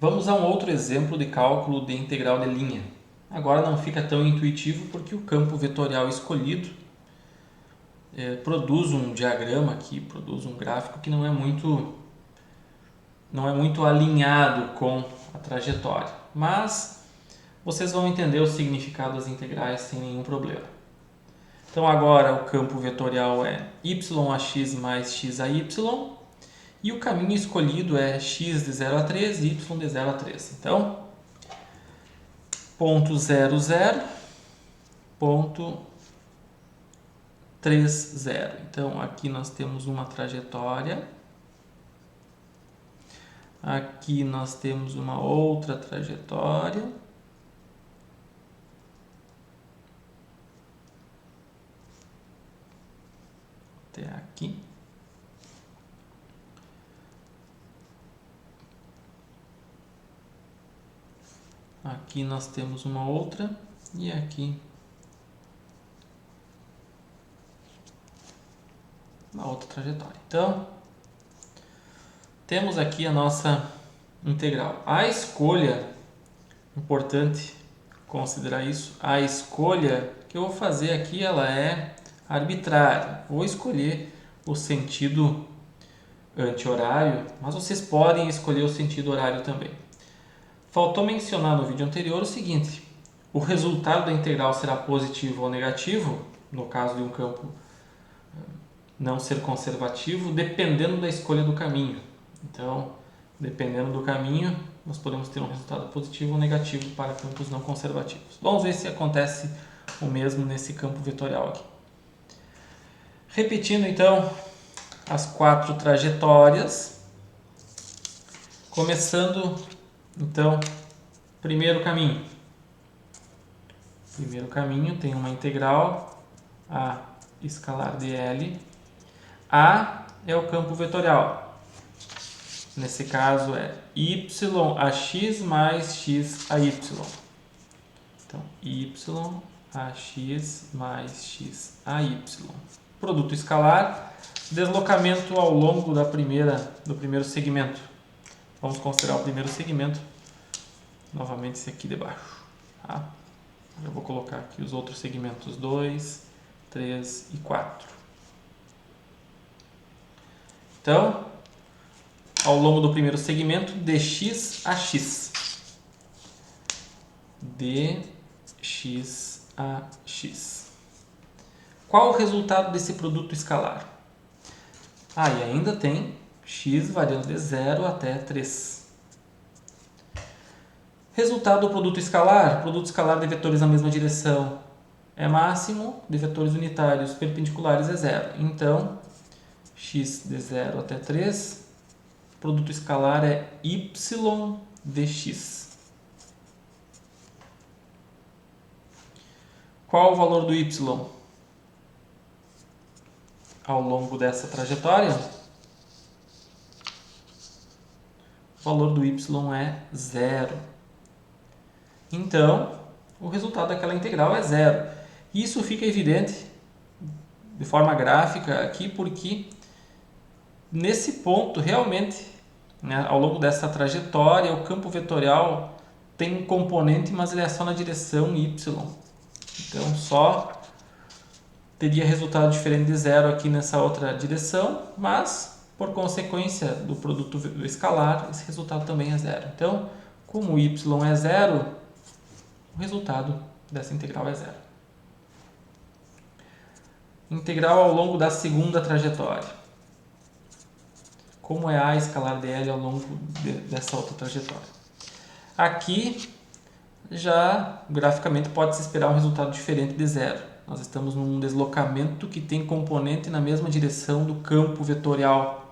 Vamos a um outro exemplo de cálculo de integral de linha. Agora não fica tão intuitivo porque o campo vetorial escolhido produz um diagrama aqui, produz um gráfico que não é muito alinhado com a trajetória. Mas vocês vão entender o significado das integrais sem nenhum problema. Então agora o campo vetorial é y/x mais x a y. E o caminho escolhido é x de 0 a 3 e y de 0 a 3. Então, ponto 0, 0, ponto 3, 0. Então, aqui nós temos uma trajetória. Aqui nós temos uma outra trajetória. Até aqui. Aqui nós temos uma outra e aqui uma outra trajetória. Então, temos aqui a nossa integral. A escolha, importante considerar isso, a escolha que eu vou fazer aqui ela é arbitrária. Vou escolher o sentido anti-horário, mas vocês podem escolher o sentido horário também. Faltou mencionar no vídeo anterior o seguinte: o resultado da integral será positivo ou negativo, no caso de um campo não ser conservativo, dependendo da escolha do caminho. Então, dependendo do caminho, nós podemos ter um resultado positivo ou negativo para campos não conservativos. Vamos ver se acontece o mesmo nesse campo vetorial aqui. Repetindo então as 4 trajetórias, começando então, primeiro caminho. Primeiro caminho tem uma integral a escalar dl. A é o campo vetorial. Nesse caso é y/x mais x a y. Então, y/x mais x a y. Produto escalar, deslocamento ao longo do primeiro segmento. Vamos considerar o primeiro segmento, novamente esse aqui de baixo. Tá? Eu vou colocar aqui os outros segmentos 2, 3 e 4. Então, ao longo do primeiro segmento, dx a x. dx a x. Qual o resultado desse produto escalar? E ainda tem x variando de 0 até 3. Resultado do produto escalar. Produto escalar de vetores na mesma direção é máximo, de vetores unitários perpendiculares é 0. Então, x de 0 até 3, produto escalar é y dx. Qual o valor do y ao longo dessa trajetória? O valor do y é 0. Então, o resultado daquela integral é 0. Isso fica evidente de forma gráfica aqui porque nesse ponto realmente, ao longo dessa trajetória, o campo vetorial tem um componente, mas ele é só na direção y. Então, só teria resultado diferente de 0 aqui nessa outra direção, mas por consequência do produto escalar, esse resultado também é 0. Então, como y é 0, o resultado dessa integral é 0. Integral ao longo da segunda trajetória. Como é a escalar dl ao longo dessa outra trajetória? Aqui, já graficamente pode-se esperar um resultado diferente de 0. Nós estamos num deslocamento que tem componente na mesma direção do campo vetorial.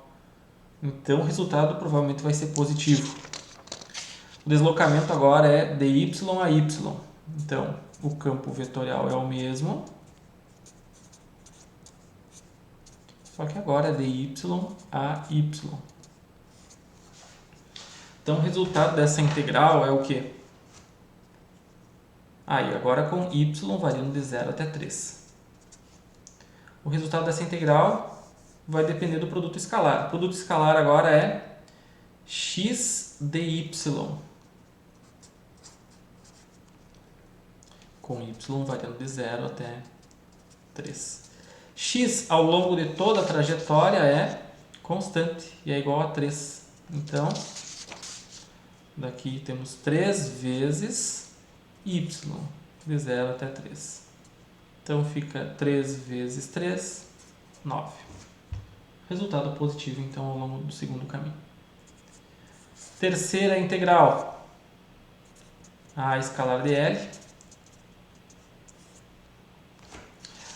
Então, o resultado provavelmente vai ser positivo. O deslocamento agora é de y a y. Então, o campo vetorial é o mesmo. Só que agora é de y a y. Então, o resultado dessa integral é o quê? E agora com y variando de 0 até 3. O resultado dessa integral vai depender do produto escalar. O produto escalar agora é x dy, com y variando de 0 até 3. X ao longo de toda a trajetória é constante e é igual a 3. Então, daqui temos 3 vezes y, de 0 até 3. Então, fica 3 vezes 3, 9. Resultado positivo, então, ao longo do segundo caminho. Terceira integral. A escalar de L.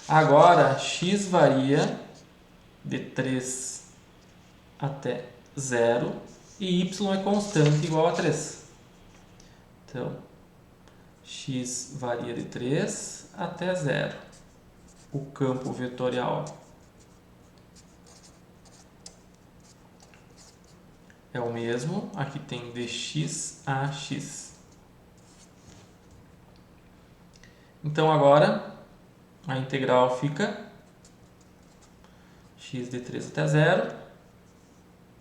Agora, x varia de 3 até 0 e y é constante igual a 3. Então, x varia de 3 até 0. O campo vetorial é o mesmo. Aqui tem dx a x. Então, agora, a integral fica x de 3 até 0,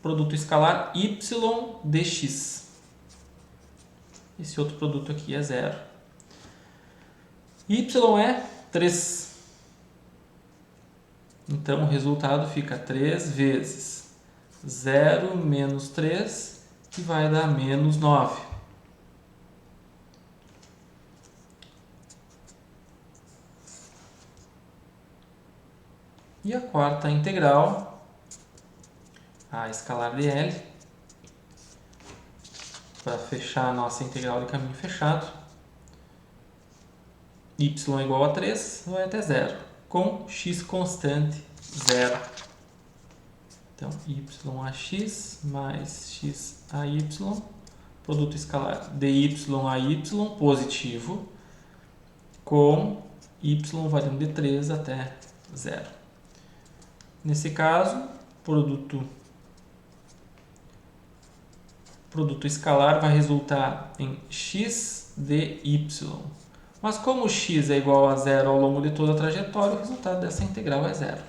produto escalar y dx. Esse outro produto aqui é 0. Y é 3. Então, o resultado fica 3 vezes 0 menos 3, que vai dar menos 9. E a quarta integral, a escalar de L, para fechar a nossa integral de caminho fechado, y igual a 3 vai até 0, com x constante 0. Então, y/x mais x/y, produto escalar dy a y positivo, com y variando de 3 até 0. Nesse caso, produto escalar vai resultar em x dy. Mas como x é igual a 0 ao longo de toda a trajetória, o resultado dessa integral é 0.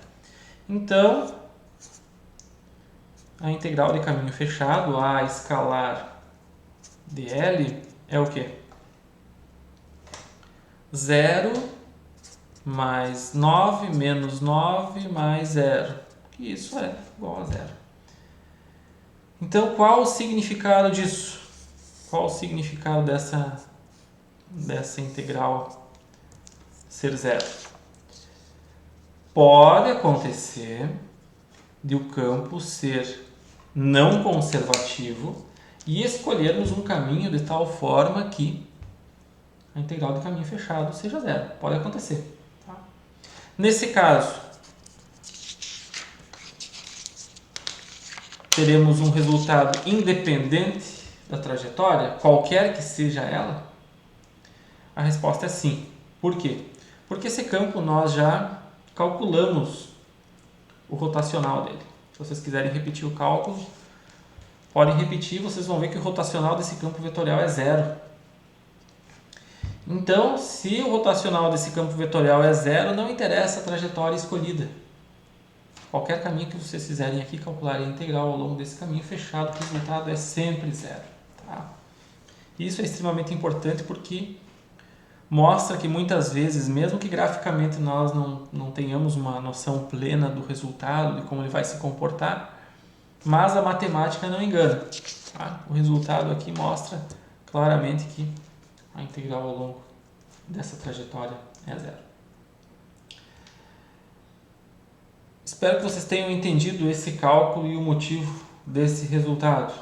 Então, a integral de caminho fechado, a escalar de L, é o quê? 0 mais 9 menos 9 mais 0. Isso é igual a 0. Então, qual o significado disso? Qual o significado dessa integral ser 0? Pode acontecer de o campo ser não conservativo e escolhermos um caminho de tal forma que a integral de caminho fechado seja 0. Pode acontecer. Tá? Nesse caso, teremos um resultado independente da trajetória, qualquer que seja ela? A resposta é sim. Por quê? Porque esse campo nós já calculamos o rotacional dele. Se vocês quiserem repetir o cálculo, podem repetir, vocês vão ver que o rotacional desse campo vetorial é 0. Então, se o rotacional desse campo vetorial é 0, não interessa a trajetória escolhida. Qualquer caminho que vocês fizerem aqui, calcularem a integral ao longo desse caminho fechado, o resultado é sempre 0. Tá? Isso é extremamente importante porque mostra que muitas vezes, mesmo que graficamente nós não tenhamos uma noção plena do resultado, de como ele vai se comportar, mas a matemática não engana. Tá? O resultado aqui mostra claramente que a integral ao longo dessa trajetória é 0. Espero que vocês tenham entendido esse cálculo e o motivo desse resultado.